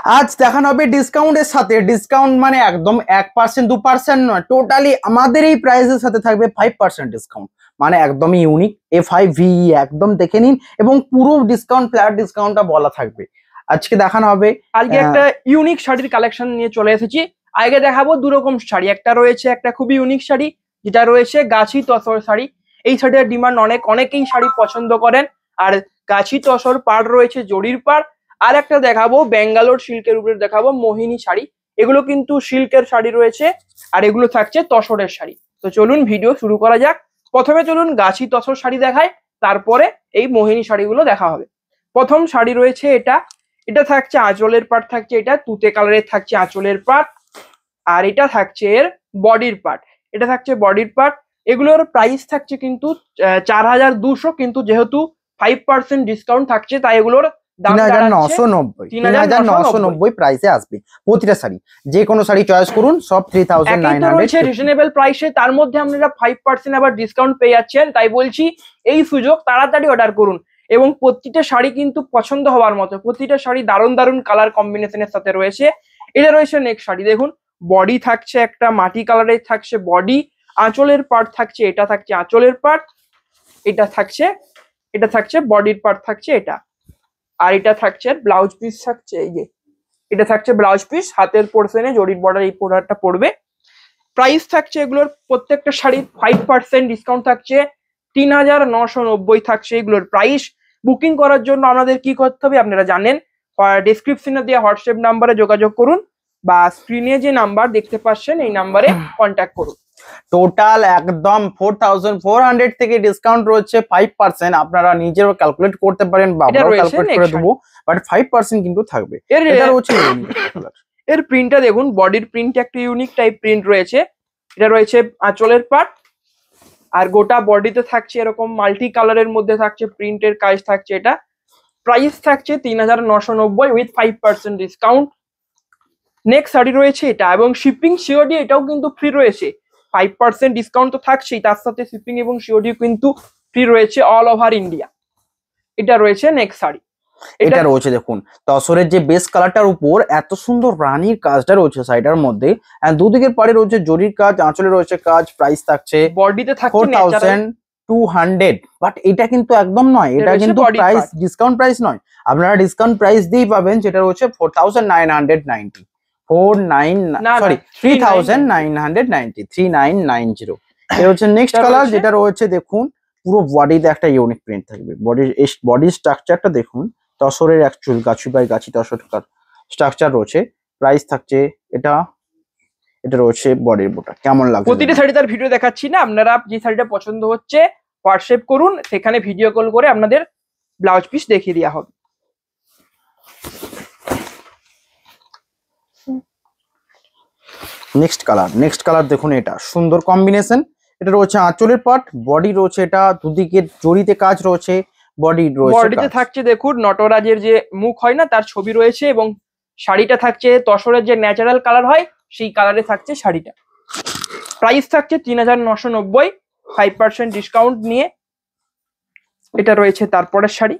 আজ দেখানো হবে ডিসকাউন্টের সাথে। ডিসকাউন্ট মানে একদম 1% 2% নয়, টোটালি আমাদের এই প্রাইসের সাথে থাকবে 5% ডিসকাউন্ট। মানে একদমই ইউনিক FIVE, একদম দেখে নিন এবং পুরো ডিসকাউন্ট ফ্ল্যাট ডিসকাউন্টটা বলা থাকবে। আজকে দেখানো হবে, আজকে একটা ইউনিক শাড়ির কালেকশন নিয়ে চলে এসেছি। আগে দেখাবো দু রকম শাড়ি। একটা রয়েছে একটা খুবই ইউনিক শাড়ি, যেটা রয়েছে গাছি তসর শাড়ি। এই শাড়ির ডিমান্ড অনেকেই শাড়ি পছন্দ করেন। আর গাছি তসর পাড় রয়েছে জরির পাড়। আর একটা দেখাবো ব্যাঙ্গালোর সিল্কের উপরে দেখাবো মোহিনী শাড়ি। এগুলো কিন্তু সিল্কের শাড়ি রয়েছে, আর এগুলো থাকছে তসরের শাড়ি। তো চলুন ভিডিও শুরু করা যাক। প্রথমে চলুন গাছি তসর শাড়ি দেখায়, তারপরে এই মোহিনী শাড়িগুলো দেখা হবে। প্রথম শাড়ি রয়েছে এটা। এটা থাকছে আঁচলের পার্ট, থাকছে এটা তুতে কালারের থাকছে আঁচলের পার্ট। আর এটা থাকছে এর বডির পার্ট। এটা থাকছে বডির পার্ট। এগুলোর প্রাইস থাকছে কিন্তু 4200, কিন্তু যেহেতু 5% ডিসকাউন্ট থাকছে তাই এগুলোর দাম 3990 প্রাইসে আসবে প্রতিটা শাড়ি। যে কোনো শাড়ি চয়েস করুন, সব 3900 রিজনেবল প্রাইসে। তার মধ্যে আপনারা 5% আবার ডিসকাউন্ট পেয়ে যাচ্ছেন। তাই বলছি এই সুযোগ তাড়াতাড়ি অর্ডার করুন। এবং প্রতিটা শাড়ি কিন্তু পছন্দ হওয়ার মতো, প্রতিটা শাড়ি দারুণ দারুণ কালার কম্বিনেশনের সাথে রয়েছে। এটা রয়েছে নেক্সট শাড়ি। দেখুন বডি থাকছে একটা মাটি কালারের থাকছে বডি, আঁচলের পার্ট থাকছে এটা, থাকছে আঁচলের পার্ট। এটা থাকছে বডির পার্ট থাকছে এটা। আর এটা থাকছে ব্লাউজ পিস থাকছে এই যে, এটা থাকছে ব্লাউজ পিস। হাতের পোর্শনে জরির বর্ডার এই বর্ডারটা পড়বে। প্রাইস থাকছে এগুলোর প্রত্যেকটা শাড়ির 5% ডিসকাউন্ট থাকছে, 3990 থাকছে এগুলোর প্রাইস। বুকিং করার জন্য আপনাদের কি করতে হবে আপনারা জানেন, ডেসক্রিপশনে দেওয়া হোয়াটসঅ্যাপ নাম্বারে যোগাযোগ করুন, বা স্ক্রিনে যে নাম্বার দেখতে পাচ্ছেন এই নাম্বারে কন্ট্যাক্ট করুন। টোটাল একদম 4400 থেকে ডিসকাউন্ট রয়েছে 5%। আপনারা নিজেও ক্যালকুলেট করতে পারেন বা আমরাও ক্যালকুলেট করে দেবো, বাট 5% কিন্তু থাকবে। এটা রয়েছে এর প্রিন্টটা দেখুন, বডির প্রিন্ট একটা ইউনিক টাইপ প্রিন্ট রয়েছে। এটা রয়েছে আঁচলের পার্ট। আর গোটা বডিতে থাকছে এরকম মাল্টি কালারের মধ্যে থাকছে প্রিন্টের কাজ থাকছে এটা। প্রাইস থাকছে 3990 উইথ 5% ডিসকাউন্ট। নেক্সট শাড়ি রয়েছে এটা, এবং শিপিং সিওডি এটাও কিন্তু ফ্রি রয়েছে। 5% ডিসকাউন্ট তো থাকছেই, তার সাথে শিপিং এবং সিওডি কিন্তু ফ্রি রয়েছে অল ওভার ইন্ডিয়া। এটা রয়েছে নেক্সট শাড়ি। এটা রয়েছে দেখুন তসরের যে বেস কালারটার উপর এত সুন্দর রানীর কাজটা রয়েছে শাড়িটার মধ্যে। দুদিকের পাড়ে রয়েছে জরির কাজ, আঁচলে রয়েছে কাজ। প্রাইস থাকছে বডিতে থাকছে 4200। বাট এটা কিন্তু একদম নয়, এটা কিন্তু প্রাইস ডিসকাউন্ট প্রাইস নয়। আপনারা ডিসকাউন্ট প্রাইস দিয়েই পাবেন, যেটা রয়েছে 3990। 3990। এটা হচ্ছে নেক্সট কালার, যেটা রয়েছে দেখুন পুরো বডিতে একটা ইউনিক প্রিন্ট থাকবে। বডির স্ট্রাকচারটা দেখুন, তসরের actual Gachhi by Gachhi tussar structure রয়েছে। প্রাইস থাকছে এটা রয়েছে বডির বোটা। কেমন লাগবে? প্রতিটা শাড়ি তার ভিডিও দেখাচ্ছি না, আপনারা যে শাড়িটা পছন্দ হচ্ছে হোয়াটসঅ্যাপ করুন, সেখানে ভিডিও কল করে আপনাদের ব্লাউজ পিস দেখিয়ে দেওয়া হবে। নেক্সট কালার দেখুন, এটা সুন্দর কম্বিনেশন। এটা রয়েছে আঁচলের পার্ট, বডি রয়েছে এটা দুদিকে জড়িতে কাজ রয়েছে। বডিতে থাকছে দেখুন নটরাজের যে মুখ হয় না তার ছবি রয়েছে, এবং শাড়িটা থাকছে তসরের যে ন্যাচারাল কালার হয় সেই কালারে থাকছে শাড়িটা। প্রাইস থাকছে 3990 5% ডিসকাউন্ট নিয়ে। এটা রয়েছে তারপরের শাড়ি।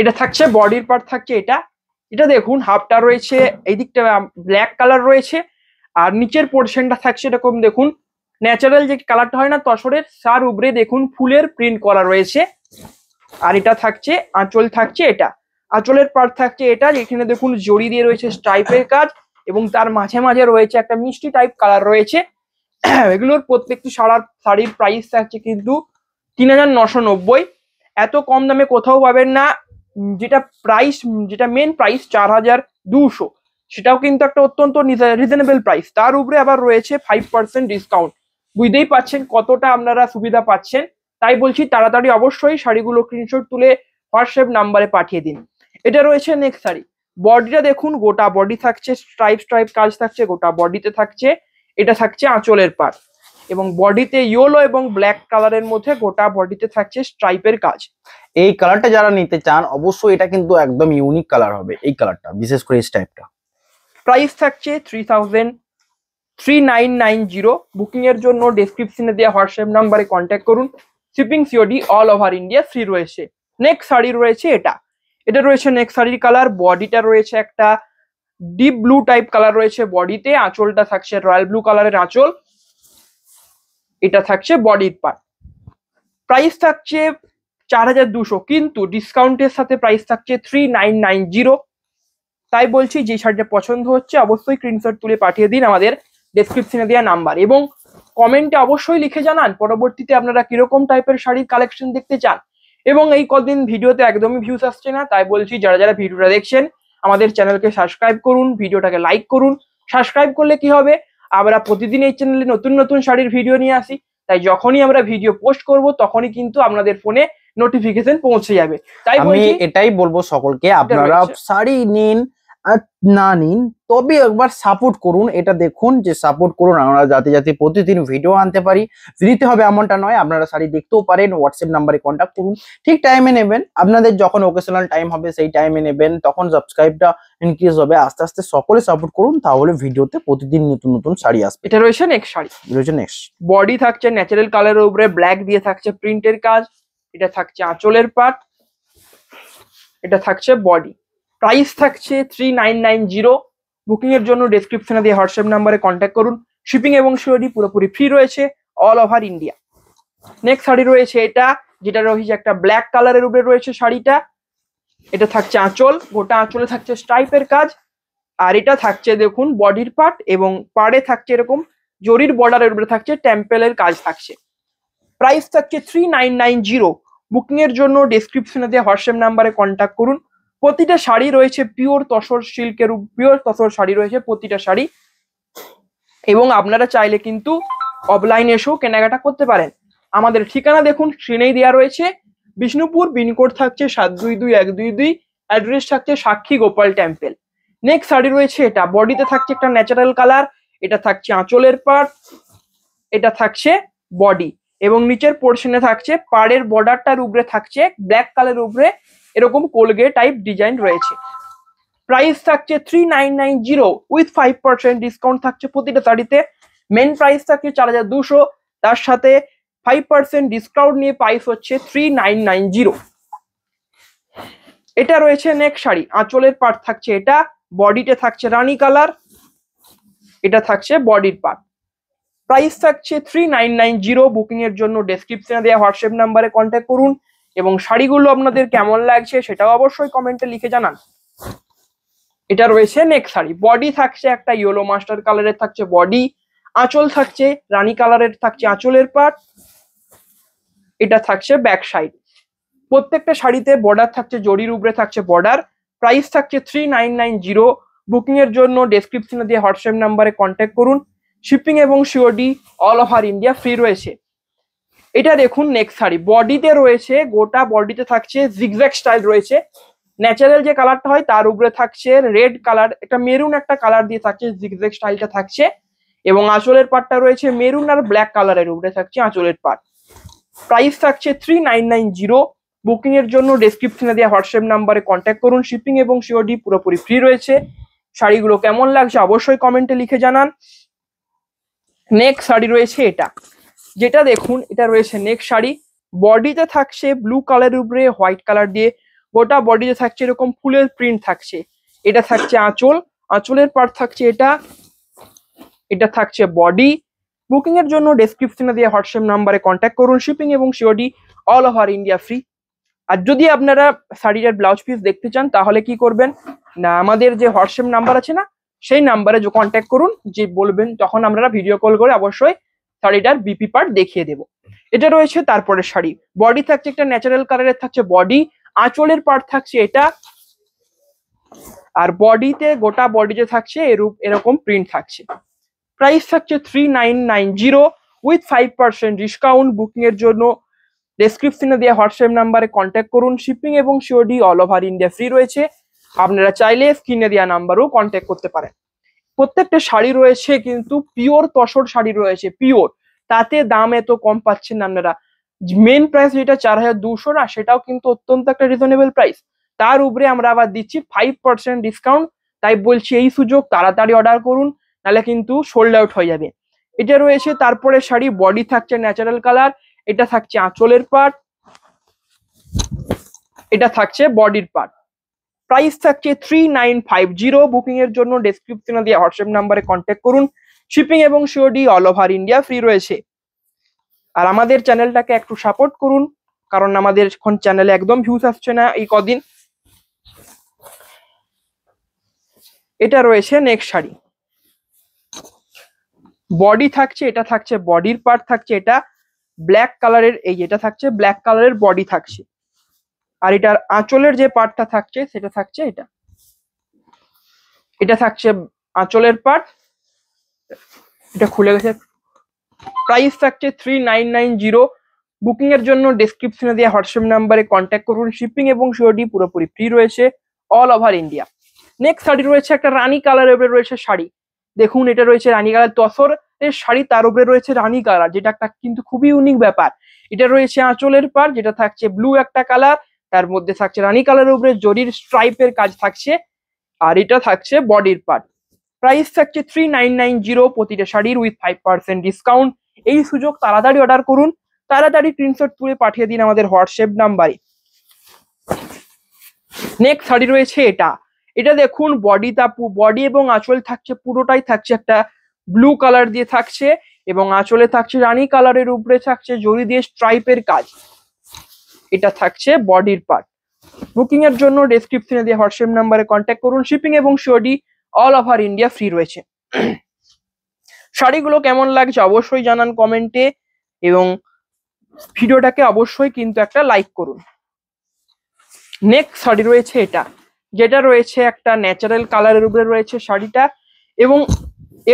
এটা থাকছে বডির পার্ট থাকছে এটা। এটা দেখুন হাফটা রয়েছে এই দিকটা ব্ল্যাক কালার রয়েছে, আর নিচের পোর্শনটা থাকছে এরকম দেখুন ন্যাচারাল যে কালারটা হয় না তসরের, তার উপরে দেখুন ফুলের প্রিন্ট করা রয়েছে। আর এটা থাকছে আঁচল থাকছে এটা, আঁচলের পার্ট থাকছে এটা, যেখানে দেখুন জড়ি দিয়ে রয়েছে স্ট্রাইপের কাজ, এবং তার মাঝে মাঝে রয়েছে একটা মিষ্টি টাইপ কালার রয়েছে। এগুলোর প্রত্যেকটি শাড়ির প্রাইস থাকছে কিন্তু 3990। এত কম দামে কোথাও পাবেন না। যেটা মেন প্রাইস 4200, সেটাও কিন্তু একটা অত্যন্ত রিজনেবল প্রাইস। তার উপরে আবার রয়েছে 5% ডিসকাউন্ট। বুঝতেই পাচ্ছেন কতটা আপনারা সুবিধা পাচ্ছেন। তাই বলছি তাড়াতাড়ি অবশ্যই শাড়িগুলো স্ক্রিনশট তুলে হোয়াটসঅ্যাপ নাম্বারে পাঠিয়ে দিন। এটা রয়েছে নেক্সট শাড়ি। বডিটা দেখুন গোটা বডি থাকছে স্ট্রাইপ কাজ থাকছে গোটা বডিতে থাকছে। এটা থাকছে আঁচলের পার্ট, এবং বডিতে ইয়েলো এবং ব্ল্যাক কালারের মধ্যে গোটা বডিতে থাকছে স্ট্রাইপের কাজ। এই কালারটা যারা নিতে চান অবশ্যই এটা কিন্তু একদম ইউনিক কালার হবে এই কালারটা, বিশেষ করে এই টাইপটা। প্রাইস থাকছে 3000 3990। বুকিং এর জন্য ডেসক্রিপশনে দেওয়া হোয়াটসঅ্যাপ নাম্বারে কন্ট্যাক্ট করুন। Shipping COD all over India free রয়েছে। নেক্সট শাড়ি রয়েছে এটা রয়েছে নেক্সট শাড়ির কালার। বডিটা রয়েছে একটা ডিপ ব্লু টাইপ কালার রয়েছে বডিতে। আঁচলটা থাকছে রয়্যাল ব্লু কালারের আঁচল। এটা থাকছে বডির পার্ট। প্রাইস থাকছে 4200, কিন্তু ডিসকাউন্টের সাথে প্রাইস থাকছে 3990। তাই বলছি যে শাড়িটা পছন্দ হচ্ছে অবশ্যই স্ক্রিনশট তুলে পাঠিয়ে দিন আমাদের ডেসক্রিপশনে দেওয়া নাম্বার, এবং কমেন্টে অবশ্যই লিখে জানান পরবর্তীতে আপনারা কিরকম টাইপের শাড়ির কালেকশন দেখতে চান। এবং এই কদিন ভিডিওতে একদমই ভিউজ আসছে না, তাই বলছি যারা যারা ভিডিওটা দেখছেন আমাদের চ্যানেলকে সাবস্ক্রাইব করুন, ভিডিওটাকে লাইক করুন। সাবস্ক্রাইব করলে কি হবে, আমরা প্রতিদিন এই চ্যানেলে নতুন নতুন শাড়ির ভিডিও নিয়ে আসি, তাই যখনই আমরা ভিডিও পোস্ট করব তখনই কিন্তু আপনাদের ফোনে নোটিফিকেশন পৌঁছে যাবে। তাই আমি এটাই বলবো সকলকে, আপনারা শাড়ি নিন আর না নিন তবে একবার সাপোর্ট করুন। এটা দেখুন যে সাপোর্ট করুন আমরা যাতে যাতে প্রতিদিন ভিডিও আনতে পারি। ফ্রিতে হবে এমনটা নয়, আপনারা শাড়ি দেখতেও পারেন। হোয়াটসঅ্যাপ নাম্বারে কন্ট্যাক্ট করুন, ঠিক টাইমে নেবেন। আপনাদের যখন ওকেশনাল টাইম হবে সেই টাইমে নেবেন, তখন সাবস্ক্রাইবটা ইনক্রিজ হবে। আস্তে আস্তে সকলে সাপোর্ট করুন, তাহলে ভিডিওতে প্রতিদিন নতুন নতুন শাড়ি আসবে। এটা রয়েছে নেক্সট শাড়ি। রয়েছে নেক্সট। বডি থাকছে ন্যাচারাল কালারের উপরে ব্ল্যাক দিয়ে থাকছে প্রিন্টের কাজ। এটা থাকছে আঁচলের পার্ট। এটা থাকছে বডি। প্রাইস থাকছে 3990। বুকিং এর জন্য ডেসক্রিপশনে দিয়ে হোয়াটসঅ্যাপ নাম্বারে কন্ট্যাক্ট করুন। শিপিং এবং সিওডি পুরোপুরি ফ্রি রয়েছে all over India. Next sari রয়েছে যেটা রয়েছে একটা ব্ল্যাক কালারের উপরে রয়েছে শাড়িটা। এটা থাকছে আঁচল, গোটা আঁচলে থাকছে স্ট্রাইপের কাজ। আর এটা থাকছে দেখুন বডির পার্ট, এবং পাড়ে থাকছে এরকম জরির বর্ডারের উপরে থাকছে টেম্পেলের কাজ থাকছে। প্রাইস থাকছে 3990। বুকিং এর জন্য ডেসক্রিপশনে দেওয়া হোয়াটসঅ্যাপ নাম্বারে কন্ট্যাক্ট করুন। প্রতিটা শাড়ি রয়েছে পিওর তসর সিল্কের, পিওর তসর শাড়ি রয়েছে প্রতিটা শাড়ি, এবং আপনারা চাইলে কিন্তু অফলাইনে এসেও কেনাকাটা করতে পারেন। আমাদের ঠিকানা দেখুন স্ক্রিনেই দেওয়া রয়েছে। বিষ্ণুপুর, পিনকোড থাকছে 722122, অ্যাড্রেস থাকছে সাক্ষী গোপাল টেম্পল। নেক্সট শাড়ি রয়েছে বডিতে থাকছে একটা ন্যাচারাল কালার। এটা থাকছে আঁচলের পার্ট। এটা থাকছে বডি, এবং নিচের পোর্শনে থাকছে পাড়ের বর্ডারটার উপরে থাকছে ব্ল্যাক কালারের উপরে এরকম কোলগেট টাইপ ডিজাইন রয়েছে। প্রাইস থাকছে 3990 উইথ 5% ডিসকাউন্ট থাকছে প্রতিটা শাড়িতে। মেন প্রাইস থাকছে 4200, তার সাথে 5% ডিসকাউন্ট নিয়ে প্রাইস হচ্ছে 3990। এটা রয়েছে নেক্সট শাড়ি। আঁচলের পার্ট থাকছে বডিতে থাকছে রানী কালার। এটা থাকছে বডির পার্ট। প্রাইস থাকছে 3990। বুকিং এর জন্য ডেসক্রিপশনে দেওয়া হোয়াটসঅ্যাপ নাম্বারে কন্ট্যাক্ট করুন, এবং শাড়িগুলো আপনাদের কেমন লাগছে সেটাও অবশ্যই কমেন্টে লিখে জানান। এটা রয়েছে নেক্সট শাড়ি। বডি থাকছে একটা ইয়েলো মাস্টার কালারের থাকছে বডি। আঁচল থাকছে রানী কালারের থাকছে আঁচলের পার্ট। এটা থাকছে ব্যাক সাইড। প্রত্যেকটা শাড়িতে বর্ডার থাকছে জরির উপরে থাকছে বর্ডার। প্রাইস থাকছে 3990। বুকিং এর জন্য ডেসক্রিপশনে দেওয়া হোয়াটসঅ্যাপ নাম্বারে কন্ট্যাক্ট করুন। শিপিং এবং COD all over India free রয়েছে। এটা দেখুন নেক্সট শাড়ি। বডিতে রয়েছে, গোটা বডিতে থাকছে জিগজ্যাগ স্টাইল রয়েছে। ন্যাচারাল যে কালারটা হয় তার উপরে থাকছে রেড কালার, একটা মেরুন একটা কালার দিয়ে থাকছে জিগজ্যাগ স্টাইলটা থাকছে, এবং আঁচলের পার্টটা রয়েছে মেরুন আর ব্ল্যাক কালারের উপরে থাকছে আঁচলের পার্ট। প্রাইস থাকছে 3990। বুকিং এর জন্য ডেসক্রিপশনে দেওয়া হোয়াটসঅ্যাপ নাম্বারে কন্ট্যাক্ট করুন। শিপিং এবং সিওডি পুরোপুরি ফ্রি রয়েছে। শাড়িগুলো কেমন লাগছে অবশ্যই কমেন্টে লিখে জানান। নেক্সট শাড়ি রয়েছে যেটা দেখুন এটা রয়েছে নেক্সট শাড়ি। বডিতে থাকছে ব্লু কালারের উপরে হোয়াইট কালার দিয়ে গোটা বডিতে থাকছে এরকম ফুলের প্রিন্ট থাকছে। এটা থাকছে আঁচল, আঁচলের পার্ট থাকছে এটা থাকছে বডি। বুকিং এর জন্য ডেসক্রিপশনে দেওয়া হোয়াটসঅ্যাপ নাম্বারে কন্ট্যাক্ট করুন। শিপিং এবং COD all over India free. আর যদি আপনারা শাড়ির ব্লাউজ পিস দেখতে চান তাহলে কি করবেন না, আমাদের যে হোয়াটসঅ্যাপ নাম্বার আছে না, সেই নাম্বারে যে কন্ট্যাক্ট করুন, যে বলবেন তখন আমরা ভিডিও কল করে অবশ্যই শাড়িটার বিপি পার্ট দেখিয়ে দেবো। এটা রয়েছে তারপরে শাড়ি। বডি থাকছে একটা ন্যাচারাল কালারের থাকছে বডি। আঁচলের পার্ট থাকছে আর বডিতে গোটা বডিতে থাকছে এরকম প্রিন্ট থাকছে। প্রাইস থাকছে 3990 উইথ 5% ডিসকাউন্ট। বুকিং এর জন্য ডেসক্রিপশনে দেওয়া হোয়াটসঅ্যাপ নাম্বারে কন্ট্যাক্ট করুন। শিপিং এবং COD all over India free রয়েছে। আপনারা চাইলে স্ক্রিনে দেওয়া নাম্বারও কন্ট্যাক্ট করতে পারেন। প্রত্যেকটা শাড়ি রয়েছে কিন্তু পিওর তসর শাড়ি রয়েছে, পিওর। তাতে দাম এত কম পাচ্ছেন না আপনারা। মেন প্রাইস যেটা 4200 না, সেটাও কিন্তু অত্যন্ত একটা রিজনেবল প্রাইস। তার উপরে আমরা আবার দিচ্ছি 5% ডিসকাউন্ট। তাই বলছি এই সুযোগ তাড়াতাড়ি অর্ডার করুন, নাহলে কিন্তু সোল্ড আউট হয়ে যাবে। এটা রয়েছে তারপরে শাড়ি, বডি থাকছে ন্যাচারাল কালার, এটা থাকছে আঁচলের পার্ট, এটা থাকছে বডির পার্ট। প্রাইস থাকছে 3950। বুকিং এর জন্য ডেসক্রিপশনে দেওয়া হোয়াটসঅ্যাপ নাম্বারে কন্ট্যাক্ট করুন। শিপিং এবং COD all over India free রয়েছে। আর আমাদের চ্যানেলটাকে একটু সাপোর্ট করুন, কারণ আমাদের এখন চ্যানেলে একদম ভিউজ আসছে না এই কদিন। এটা রয়েছে নেক্সট শাড়ি, বডি থাকছে, এটা থাকছে বডির পার্ট থাকছে, এটা ব্ল্যাক কালারের, এই যেটা থাকছে ব্ল্যাক কালারের বডি থাকছে। আর এটার আঁচলের যে পার্টটা থাকছে সেটা থাকছে এটা, এটা থাকছে আঁচলের পার্ট, এটা খুলে গেছে। প্রাইস থাকছে 3990। বুকিং এর জন্য ডেসক্রিপশনে দেওয়া হোয়াটসঅ্যাপ নাম্বারে কন্ট্যাক্ট করুন। শিপিং এবং সিওডি পুরোপুরি ফ্রি রয়েছে all over India. Next sari রয়েছে একটা রানী কালারের উপরে রয়েছে শাড়ি, দেখুন এটা রয়েছে রানী কালার তসরের শাড়ি, তার উপরে রয়েছে রানী কালার, যেটা একটা কিন্তু খুবই ইউনিক ব্যাপার। এটা রয়েছে আঁচলের পার, যেটা থাকছে ব্লু একটা কালার, তার মধ্যে থাকছে রানী কালারের উপরে জরির স্ট্রাইপের কাজ থাকছে, আর এটা থাকছে বডির পার্ট। প্রাইস থাকছে 3990 প্রতিটা শাড়ির উইথ 5% ডিসকাউন্ট। এই সুযোগ তাড়াতাড়ি অর্ডার করুন, তাড়াতাড়ি স্ক্রিনশট তুলে পাঠিয়ে দিন আমাদের হোয়াটসঅ্যাপ নাম্বারে। নেক্সট শাড়ি রয়েছে এটা, এটা দেখুন বডি এবং আঁচল থাকছে পুরোটাই থাকছে একটা ব্লু কালার দিয়ে থাকছে, এবং আঁচলে থাকছে রানী কালারের উপরে থাকছে জরি দিয়ে স্ট্রাইপের কাজ, এটা থাকছে বডির পার্ট। বুকিং এর জন্য ডেসক্রিপশনে দেওয়া হোয়াটসঅ্যাপ নাম্বারে কন্ট্যাক্ট করুন। শিপিং এবং COD all over India free রয়েছে। শাড়িগুলো কেমন লাগছে অবশ্যই জানান কমেন্টে, এবং ভিডিওটাকে অবশ্যই কিন্তু একটা লাইক করুন। নেক্সট শাড়ি রয়েছে এটা, যেটা রয়েছে একটা ন্যাচারাল কালারের উপরে রয়েছে শাড়িটা, এবং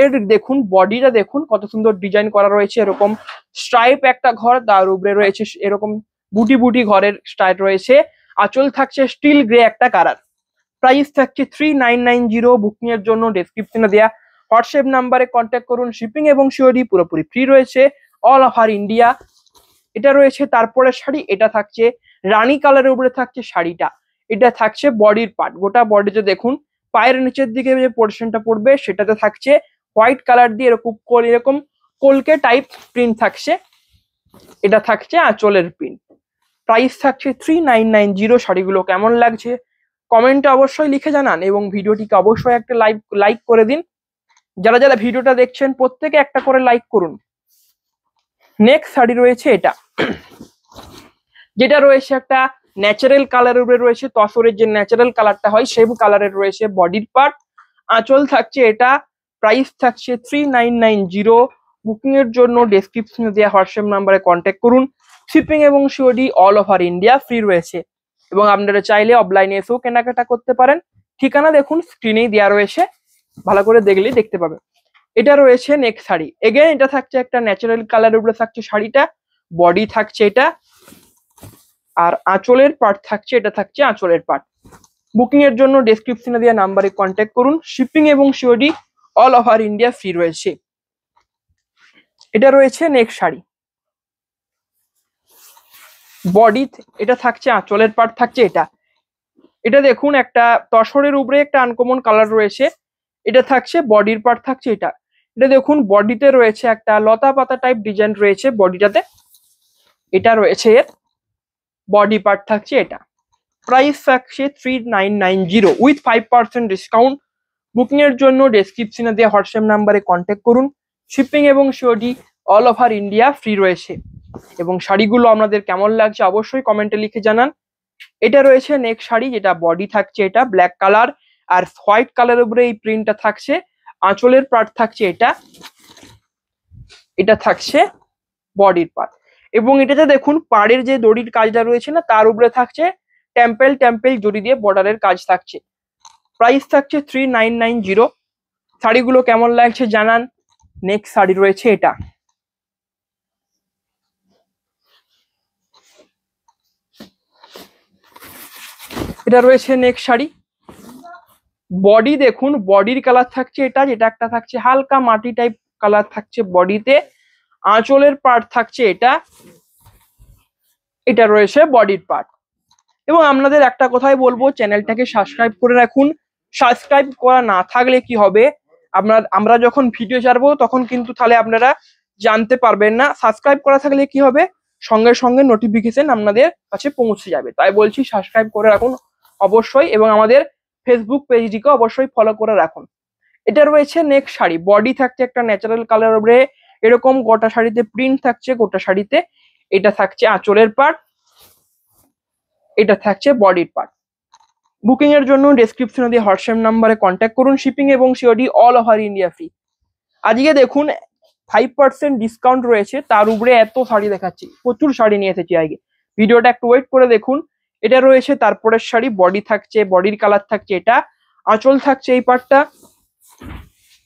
এর দেখুন বডিটা দেখুন কত সুন্দর ডিজাইন করা রয়েছে, এরকম স্ট্রাইপ একটা ঘর, তার উপরে রয়েছে এরকম বুটি বুটি ঘরের স্টাইল রয়েছে। আঁচল থাকছে স্টিল গ্রে একটা কালার। প্রাইস থাকছে 3990। বুকিং এর জন্য ডেসক্রিপশনে দেয়া হোয়াটসঅ্যাপ নাম্বারে কন্ট্যাক্ট করুন। শিপিং এবং সিওডি পুরোপুরি ফ্রি রয়েছে অল ওভার ইন্ডিয়া। এটা রয়েছে তারপরে শাড়ি, এটা থাকছে রানী কালারের উপরে থাকছে শাড়িটা, এটা থাকছে বডির পার্ট। গোটা বডিতে দেখুন পায়ের নিচের দিকে যে পোর্শনটা পড়বে সেটাতে থাকছে হোয়াইট কালার দিয়ে এরকম কলকে টাইপ প্রিন্ট থাকছে, এটা থাকছে আঁচলের প্রিন্ট। প্রাইস থাকছে 3990। শাড়িগুলো কেমন লাগছে কমেন্টে অবশ্যই লিখে জানান, এবং ভিডিওটিকে অবশ্যই একটা লাইক করে দিন। যারা যারা ভিডিওটা দেখছেন প্রত্যেকে একটা করে লাইক করুন। নেক্সট শাড়ি রয়েছে এটা, যেটা রয়েছে একটা ন্যাচারাল কালারের উপরে রয়েছে, তসরের যে ন্যাচারাল কালারটা হয় সেই কালারের রয়েছে বডির পার্ট, আঁচল থাকছে এটা। প্রাইস থাকছে 3990। বুকিং এর জন্য ডেসক্রিপশনে দেওয়া হোয়াটসঅ্যাপ নাম্বারে কন্ট্যাক্ট করুন। শিপিং এবং COD all over India free রয়েছে, এবং আপনারা চাইলে অফলাইনে এসেও কেনাকাটা করতে পারেন। ঠিকানা দেখুন স্ক্রিনেই দেওয়া রয়েছে, ভালো করে দেখলেই দেখতে পাবেন। এটা রয়েছে নেক্সট শাড়ি, এগেন এটা থাকছে একটা ন্যাচারাল কালারের উপরে থাকছে শাড়িটা, বডি থাকছে এটা, আর আঁচলের পার্ট থাকছে, এটা থাকছে আঁচলের পার্ট। বুকিং এর জন্য ডেসক্রিপশনে দেওয়া নাম্বারে কন্ট্যাক্ট করুন। শিপিং এবং COD all over India free রয়েছে। এটা রয়েছে নেক্সট শাড়ি, বডি এটা থাকছে আঁচলের পার্ট থাকছে এটা, এটা দেখুন একটা তসরের উপরে একটা আনকমন কালার রয়েছে, এটা থাকছে বডির পার্ট থাকছে এটা, এটা দেখুন বডিতে রয়েছে একটা লতা পাতা টাইপ ডিজাইন রয়েছে বডিটাতে, এটা রয়েছে এর বডি পার্ট থাকছে এটা। প্রাইস থাকছে 3990 উইথ 5% ডিসকাউন্ট। বুকিং এর জন্য ডেসক্রিপশনে দেওয়া হোয়াটসঅ্যাপ নাম্বারে কন্ট্যাক্ট করুন। শিপিং এবং COD all over India free রয়েছে, এবং শাড়িগুলো আপনাদের কেমন লাগছে অবশ্যই কমেন্টে লিখে জানান। এটা রয়েছে নেক্সট শাড়ি, যেটা বডি থাকছে এটা ব্ল্যাক কালার, আর হোয়াইট কালারের উপরে এই প্রিন্টটা থাকছে, আঁচলের পার্ট থাকছে এটা, এটা থাকছে বডির পার্ট, এবং এটাতে দেখুন পাড়ের যে দড়ির কাজটা রয়েছে না তার উপরে থাকছে টেম্পেল দড়ি দিয়ে বর্ডারের কাজ থাকছে। প্রাইস থাকছে 3990। শাড়িগুলো কেমন লাগছে জানান। নেক্সট শাড়ি রয়েছে এটা, এটা রয়েছে নেক্সট শাড়ি, বডি দেখুন বডির কালার থাকছে এটা, যেটা একটা থাকছে হালকা মাটি টাইপ কালার থাকছে বডিতে, আঁচলের পার্ট থাকছে এটা, এটা রয়েছে বডির পার্ট। এবং আপনাদের একটা কথাই বলবো, চ্যানেলটাকে সাবস্ক্রাইব করে রাখুন। সাবস্ক্রাইব করা না থাকলে কি হবে, আমরা যখন ভিডিও ছাড়বো তখন কিন্তু তাহলে আপনারা জানতে পারবেন না। সাবস্ক্রাইব করা থাকলে কি হবে, সঙ্গে সঙ্গে নোটিফিকেশন আপনাদের কাছে পৌঁছে যাবে। তাই বলছি সাবস্ক্রাইব করে রাখুন অবশ্যই, এবং আমাদের ফেসবুক পেজটিকে অবশ্যই ফলো করে রাখুন। এটা রয়েছে নেক্সট শাড়ি, বডি থাকছে একটা ন্যাচারাল কালার উপরে, এরকম গোটা শাড়িতে প্রিন্ট থাকছে গোটা শাড়িতে। এটা থাকছে আঁচলের পার্ট, এটা থাকছে বডির পার্ট। বুকিং এর জন্য ডেসক্রিপশনে দিয়ে হোয়াটসঅ্যাপ নাম্বারে কন্ট্যাক্ট করুন। শিপিং এবং COD all over India free. আজকে দেখুন 5% ডিসকাউন্ট রয়েছে, তার উপরে এত শাড়ি দেখাচ্ছি, প্রচুর শাড়ি নিয়ে এসেছি আজকে। ভিডিওটা একটু ওয়েট করে দেখুন। এটা রয়েছে তারপরের শাড়ি, বডি থাকছে, বডির কালার থাকছে এটা, আঁচল থাকছে এই পার্টটা,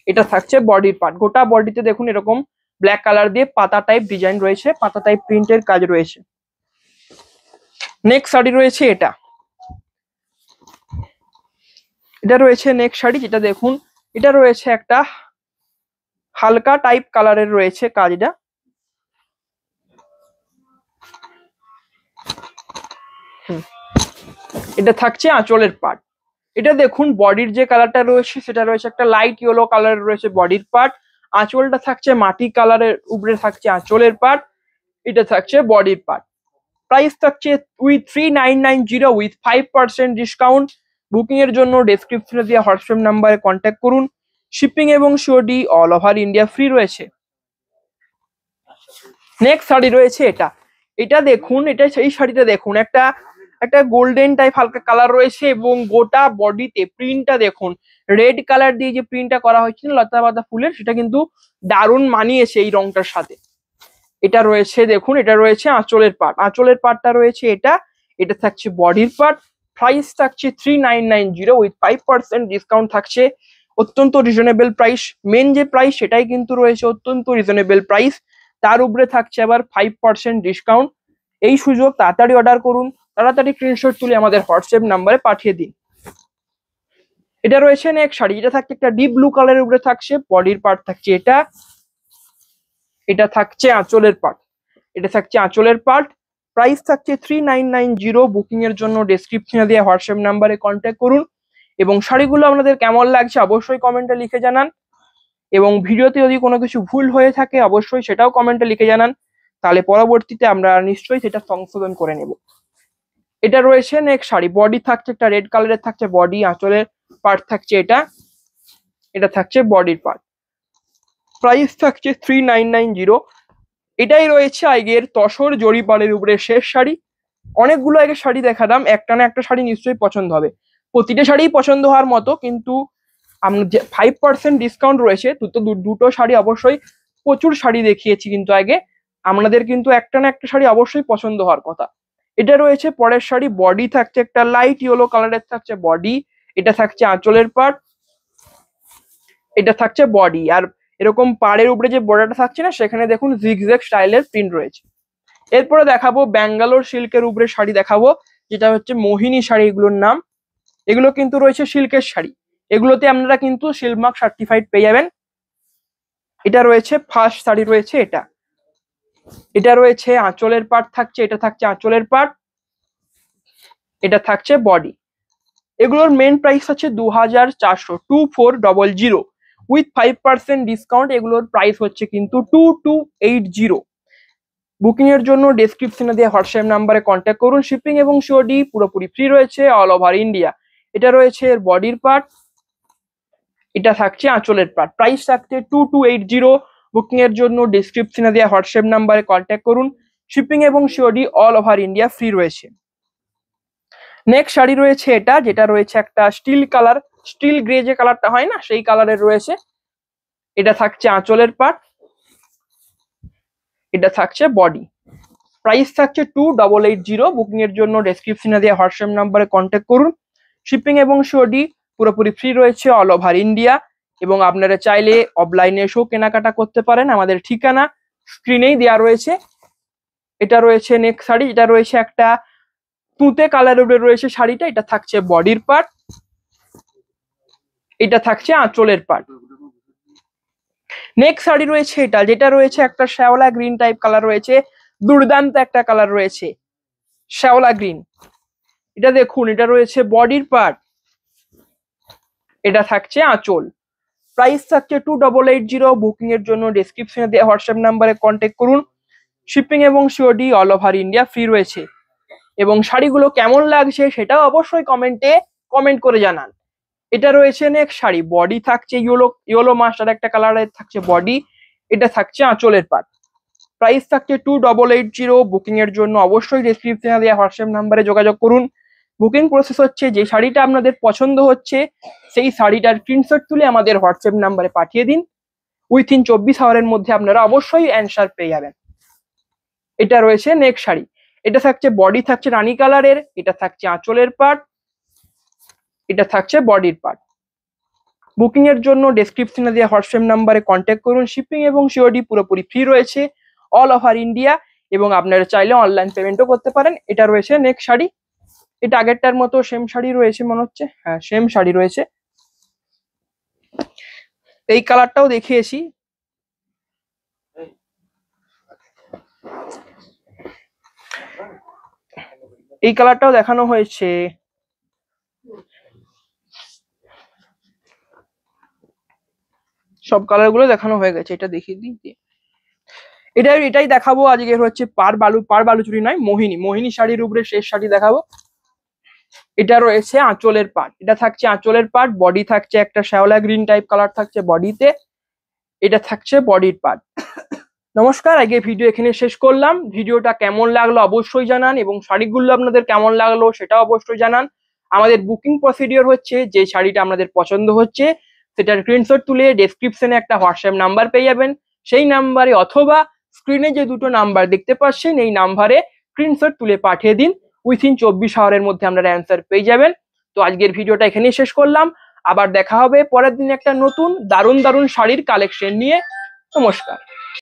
এটা থাকছে বডির পার্ট। গোটা বডিতে দেখুন এরকম ব্ল্যাক কালার দিয়ে পাতা টাইপ ডিজাইন রয়েছে, পাতা টাইপ প্রিন্টের কাজ রয়েছে। নেক্সট শাড়ি রয়েছে এটা, এটা রয়েছে নেক্সট শাড়ি, যেটা দেখুন এটা রয়েছে একটা হালকা টাইপ কালারের রয়েছে কাজটা। এটা থাকছে আঁচলের পার্ট। এটা দেখুন বডির যে কালারটা রয়েছে সেটা রয়েছে একটা লাইট ইয়েলো কালারের রয়েছে বডির পার্ট, আঁচলটা থাকছে মাটি কালারের উপরে থাকছে আঁচলের পার্ট, এটা থাকছে বডির পার্ট। প্রাইস থাকছে উইথ 3990 উইথ 5% ডিসকাউন্ট। বুকিং এর জন্য ডেসক্রিপশনে দেওয়া হোয়াটসঅ্যাপ নাম্বারে কন্ট্যাক্ট করুন। শিপিং এবং COD all over India free রয়েছে। নেক্সট শাড়ি রয়েছে এটা, এটা দেখুন, এটা সেই শাড়িটা দেখুন একটা একটা গোল্ডেন টাইপ হালকা কালার রয়েছে, এবং গোটা বডিতে প্রিন্টটা দেখুন রেড কালার দিয়ে যে প্রিন্টটা করা হয়েছিল লতা পাতা ফুলের, সেটা কিন্তু দারুণ মানিয়েছে এই রংটার সাথে। এটা রয়েছে দেখুন, এটা রয়েছে আঁচলের পার্ট, আঁচলের পার্টটা রয়েছে এটা, এটা থাকছে বডির পার্ট। প্রাইস থাকছে 3990 উইথ 5% ডিসকাউন্ট থাকছে। অত্যন্ত রিজনেবল প্রাইস, মেন যে প্রাইস সেটাই কিন্তু রয়েছে অত্যন্ত রিজনেবল প্রাইস, তার উপরে থাকছে আবার 5% ডিসকাউন্ট। এই সুযোগ তাড়াতাড়ি অর্ডার করুন, তাড়াতাড়ি স্ক্রিনশট তুলে আমাদের হোয়াটসঅ্যাপ নাম্বারে পাঠিয়ে দিন। এটা রয়েছে নেক্সট শাড়ি, এটা থাকছে একটা ডিপ ব্লু কালারের উপরে থাকছে, বডির পার্ট থাকছে এটা, এটা থাকছে আঁচলের পার্ট, এটা থাকছে আঁচলের পার্ট। প্রাইস থাকছে 3990। বুকিং এর জন্য ডেসক্রিপশনে দেওয়া হোয়াটসঅ্যাপ নাম্বারে কন্ট্যাক্ট করুন, এবং শাড়িগুলো আপনাদের কেমন লাগছে অবশ্যই কমেন্টে লিখে জানান, এবং ভিডিওতে যদি কোনো কিছু ভুল হয়ে থাকে অবশ্যই সেটাও কমেন্টে লিখে জানান, তাহলে পরবর্তীতে আমরা নিশ্চয়ই সেটা সংশোধন করে নেব। এটা রয়েছে নেক্সট শাড়ি, বডি থাকছে একটা রেড কালারের থাকছে বডি, আঁচলের পার্ট থাকছে এটা, এটা থাকছে বডির পার্ট। প্রাইস থাকছে 3990। এটাই রয়েছে আজকের তসর জরিপালের উপরে শেষ শাড়ি। অনেকগুলো আগে শাড়ি দেখালাম, একটা না একটা শাড়ি নিশ্চয়ই পছন্দ হবে, প্রতিটা শাড়িই পছন্দ হওয়ার মতো, কিন্তু 5% ডিসকাউন্ট রয়েছে, দুটো শাড়ি অবশ্যই, প্রচুর শাড়ি দেখিয়েছি কিন্তু আগে, আপনাদের কিন্তু একটা না একটা শাড়ি অবশ্যই পছন্দ হওয়ার কথা। এটা রয়েছে পরের শাড়ি, বডি থাকছে একটা লাইট ইয়েলো কালারের থাকছে বডি, এটা থাকছে আঁচলের পার্ট, এটা থাকছে বডি, আর এরকম পাড়ের উপরে যে বর্ডারটা থাকছে না সেখানে দেখুন জিগজ্যাগ স্টাইলের প্রিন্ট রয়েছে। এরপরে দেখাবো ব্যাঙ্গালোর সিল্কের উপরে শাড়ি দেখাবো, যেটা হচ্ছে মোহিনী শাড়ি এগুলোর নাম। এগুলো কিন্তু রয়েছে সিল্কের শাড়ি, এগুলোতে আপনারা কিন্তু সিল্ক মার্ক সার্টিফাইড পেয়ে যাবেন। এটা রয়েছে ফার্স্ট শাড়ি রয়েছে এটা, এটা রয়েছে আঁচলের পার্ট থাকছে, এটা থাকছে আঁচলের পার্ট, এটা থাকছে বডি। এগুলোর মেন প্রাইস হচ্ছে 2400, 2400 উইথ 5% ডিসকাউন্ট। এগুলোর প্রাইস হচ্ছে কিন্তু 2280। বুকিং এর জন্য ডেসক্রিপশনে দেওয়া হোয়াটসঅ্যাপ নাম্বারে কন্ট্যাক্ট করুন। শিপিং এবং সিওডি পুরোপুরি ফ্রি রয়েছে অল ওভার ইন্ডিয়া। এটা রয়েছে এর বডির পার্ট, এটা থাকছে আঁচলের পার্ট। প্রাইস থাকছে 2280। বুকিং এর জন্য ডেসক্রিপশনে দেওয়া হোয়াটসঅ্যাপ নাম্বারে কন্ট্যাক্ট করুন। শিপিং এবং COD all over India free রয়েছে। নেক্সট শাড়ি রয়েছে এটা, যেটা রয়েছে একটা স্টিল কালার, স্টিল গ্রে যে কালারটা হয় না সেই কালারের রয়েছে, এটা থাকছে আঁচলের পার্ট, এটা থাকছে বডি। প্রাইস থাকছে 2880। বুকিং এর জন্য ডেসক্রিপশনে দেওয়া হোয়াটসঅ্যাপ নাম্বারে কন্ট্যাক্ট করুন। শিপিং এবং সিওডি পুরোপুরি ফ্রি রয়েছে অল ওভার ইন্ডিয়া, এবং আপনারা চাইলে অফলাইনে এসেও কেনাকাটা করতে পারেন, আমাদের ঠিকানা স্ক্রিনেই দেওয়া রয়েছে। এটা রয়েছে নেক্সট শাড়ি, এটা রয়েছে একটা তুঁতে কালারের উপরে রয়েছে শাড়িটা, এটা থাকছে বডির পার্ট, এটা থাকছে আঁচলের পার্ট। নেক্সট শাড়ি রয়েছে এটা, যেটা রয়েছে একটা শ্যাওলা গ্রিন টাইপ কালার রয়েছে, দুর্দান্ত একটা কালার রয়েছে শ্যাওলা গ্রিন। এটা দেখুন, এটা রয়েছে বডির পার্ট, এটা থাকছে আঁচল। প্রাইস থাকছে 2880। বুকিং এর জন্য ডেসক্রিপশনে দেওয়া হোয়াটসঅ্যাপ নাম্বারে কন্ট্যাক্ট করুন। শিপিং এবং COD all over India free রয়েছে। এবং শাড়িগুলো কেমন লাগছে সেটাও অবশ্যই কমেন্টে কমেন্ট করে জানান। এটা রয়েছে নেক্সট শাড়ি, বডি থাকছে ইয়েলো মাস্টার একটা কালারের থাকছে বডি, এটা থাকছে আঁচলের পাট। প্রাইস থাকছে 2880। বুকিং এর জন্য অবশ্যই ডেসক্রিপশনে দেওয়া হোয়াটসঅ্যাপ নাম্বারে যোগাযোগ করুন। বুকিং প্রসেস হচ্ছে যে শাড়িটা আপনাদের পছন্দ হচ্ছে সেই শাড়িটার স্ক্রিনশট তুলে আমাদের হোয়াটসঅ্যাপ নাম্বারে পাঠিয়ে দিন। উইথিন 24 আওয়ারের মধ্যে আপনারা অবশ্যই অ্যান্সার পেয়ে যাবেন। এটা রয়েছে নেক্সট শাড়ি, এটা থাকছে বডি থাকছে রানী কালারের, এটা থাকছে আঁচলের পাট, এটা থাকছে বডির পার্ট। বুকিং এর জন্য ডেসক্রিপশনে দেওয়া হোয়াটসঅ্যাপ নাম্বারে কন্ট্যাক্ট করুন। শিপিং এবং সিওডি পুরোপুরি ফ্রি রয়েছে অল ওভার ইন্ডিয়া, এবং আপনারা চাইলে অনলাইন পেমেন্টও করতে পারেন। এটা রয়েছে নেক্সট শাড়ি, এটা আগেরটার মতো সেম শাড়ি রয়েছে মনে হচ্ছে, হ্যাঁ সেম শাড়ি রয়েছে। এই কালারটাও দেখিয়েছি, এই কালারটাও দেখানো হয়েছে। সব কালার গুলো দেখানো হয়ে গেছে, এটা দেখিয়ে দিই। এটাই দেখাবো আজকে হচ্ছে পার বালুচুরি নয়, মোহিনী শাড়ির উপরে শেষ শাড়ি দেখাবো। এটা রয়েছে আঁচলের পাট, এটা থাকছে আঁচলের পাট, বডি থাকছে একটা শ্যাওলা গ্রিন টাইপ কালার থাকছে বডিতে, এটা থাকছে বডির পাট। নমস্কার, আগে ভিডিও এখানে শেষ করলাম। ভিডিওটা কেমন লাগলো অবশ্যই জানান, এবং শাড়িগুলো আপনাদের কেমন লাগলো সেটাও অবশ্যই জানান। আমাদের বুকিং প্রসিডিওর হচ্ছে যে শাড়িটা আপনাদের পছন্দ হচ্ছে সেটার স্ক্রিনশট তুলে ডেসক্রিপশনে একটা হোয়াটসঅ্যাপ নাম্বার পেয়ে যাবেন। সেই নাম্বারে অথবা স্ক্রিনে যে দুটো নাম্বার দেখতে পাচ্ছেন এই নাম্বারে স্ক্রিনশট তুলে পাঠিয়ে দিন। উইথিন 24 আওয়ারের মধ্যে আপনারা অ্যান্সার পেয়ে যাবেন। তো আজকের ভিডিওটা এখানেই শেষ করলাম, আবার দেখা হবে পরের দিন একটা নতুন দারুণ শাড়ির কালেকশন নিয়ে। নমস্কার।